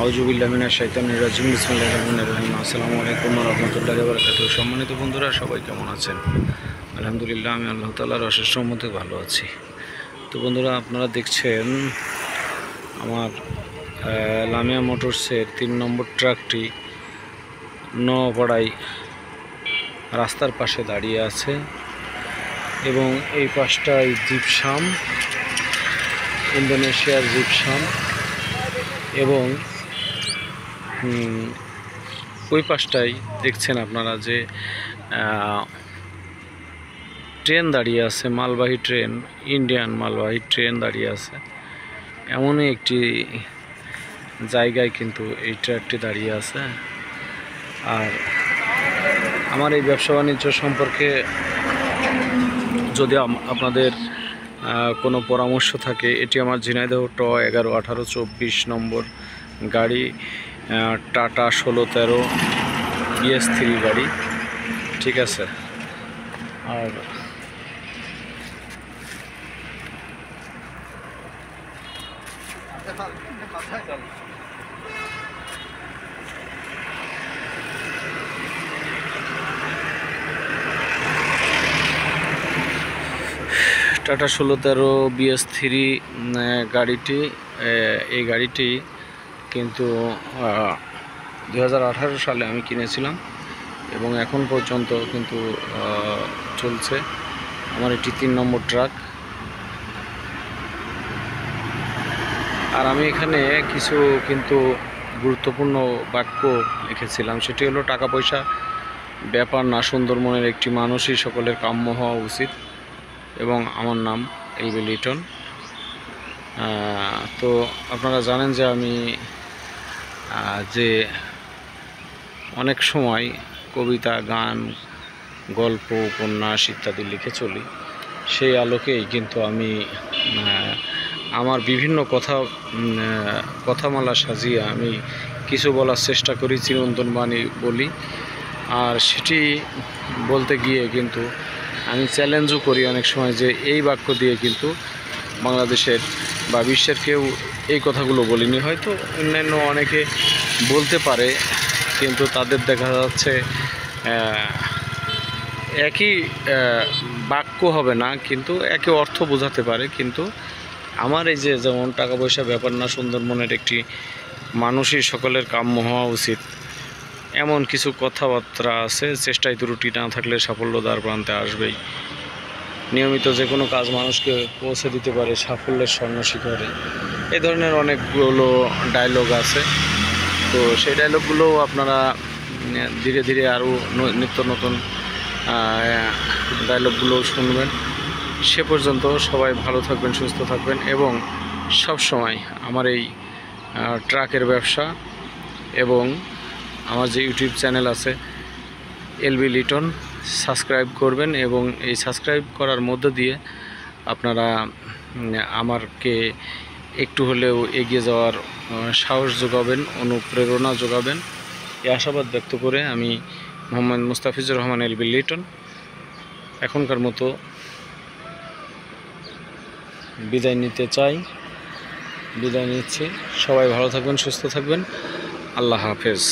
আউযুবিল্লাহি মিনাশ শাইতানির রাজিম বিসমিল্লাহির রহমানির রহিম। আসসালামু আলাইকুম ওয়া রাহমাতুল্লাহি ওয়া বারাকাতুহু। সম্মানিত বন্ধুরা, সবাই কেমন আছেন? আলহামদুলিল্লাহ, আমি আল্লাহ তাআলার অশেষ রহমতে ভালো আছি। তো বন্ধুরা, আপনারা দেখছেন আমার লামিয়া মোটরসের 3 নম্বর ট্রাকটি নওপাড়ায় রাস্তার পাশে দাঁড়িয়ে আছে এবং এই পাশটায় জিপসাম, ইন্দোনেশিয়ার জিপসাম, এবং ওই পাশটাই দেখছেন আপনারা যে ট্রেন দাঁড়িয়ে আছে, মালবাহী ট্রেন, ইন্ডিয়ান মালবাহী ট্রেন দাঁড়িয়ে আছে। এমনই একটি জায়গায় কিন্তু এই ট্রাকটি দাঁড়িয়ে আছে। আর আমার এই ব্যবসা বাণিজ্য সম্পর্কে যদি আপনাদের কোনো পরামর্শ থাকে, এটি আমার ঝিনাইদহ ট 11-18-24 নম্বর গাড়ি, টাটা 1613 BS3 গাড়ি, ঠিক আছে। আর টাটা 1613 BS3 গাড়িটি, এই গাড়িটি কিন্তু 2018 সালে আমি কিনেছিলাম এবং এখন পর্যন্ত কিন্তু চলছে। আমার এটি 3 নম্বর ট্রাক। আর আমি এখানে কিছু কিন্তু গুরুত্বপূর্ণ বাক্য লিখেছিলাম। সেটি হলো, টাকা পয়সা ব্যাপার না, সুন্দরবনের একটি মানুষই সকলের কাম্য হওয়া উচিত। এবং আমার নাম এলবি লিটন। তো আপনারা জানেন যে আমি যে অনেক সময় কবিতা, গান, গল্প, উপন্যাস ইত্যাদি লিখে চলি, সেই আলোকেই কিন্তু আমি আমার বিভিন্ন কথামালা সাজিয়ে আমি কিছু বলার চেষ্টা করি, চিরন্তন বাণী বলি। আর সেটি বলতে গিয়ে কিন্তু আমি চ্যালেঞ্জও করি অনেক সময় যে এই বাক্য দিয়ে কিন্তু বাংলাদেশের বা বিশ্বের কেউ এই কথাগুলো বলিনি। হয়তো অন্যান্য অনেকে বলতে পারে, কিন্তু তাদের দেখা যাচ্ছে একই বাক্য হবে না, কিন্তু একই অর্থ বোঝাতে পারে। কিন্তু আমার এই যে, যেমন টাকা পয়সা ব্যাপার না, সুন্দরবনের একটি মানুষই সকলের কাম্য হওয়া উচিত, এমন কিছু কথাবার্তা আছে। চেষ্টায় ত্রুটি না থাকলে সাফল্য দ্বার প্রান্তে আসবেই। নিয়মিত যে কোনো কাজ মানুষকে পৌঁছে দিতে পারে সাফল্যের স্বর্ণ শিখরে। এই ধরনের অনেকগুলো ডায়লগ আছে। তো সেই ডায়লগগুলোও আপনারা ধীরে ধীরে আরও নিত্য নতুন ডায়লগগুলো শুনবেন। সে পর্যন্ত সবাই ভালো থাকবেন, সুস্থ থাকবেন এবং সব সময় আমার এই ট্রাকের ব্যবসা এবং আমার যে ইউটিউব চ্যানেল আছে এলবি লিটন, সাবস্ক্রাইব করবেন। এবং এই সাবস্ক্রাইব করার মধ্য দিয়ে আপনারা আমাকে একটু হলেও এগিয়ে যাওয়ার সাহস যোগাবেন, অনুপ্রেরণা যোগাবেন, এই আশাবাদ ব্যক্ত করে আমি মোহাম্মদ মুস্তাফিজুর রহমান এলবি লিটন এখনকার মতো বিদায় নিচ্ছি। সবাই ভালো থাকবেন, সুস্থ থাকবেন। আল্লাহ হাফেজ।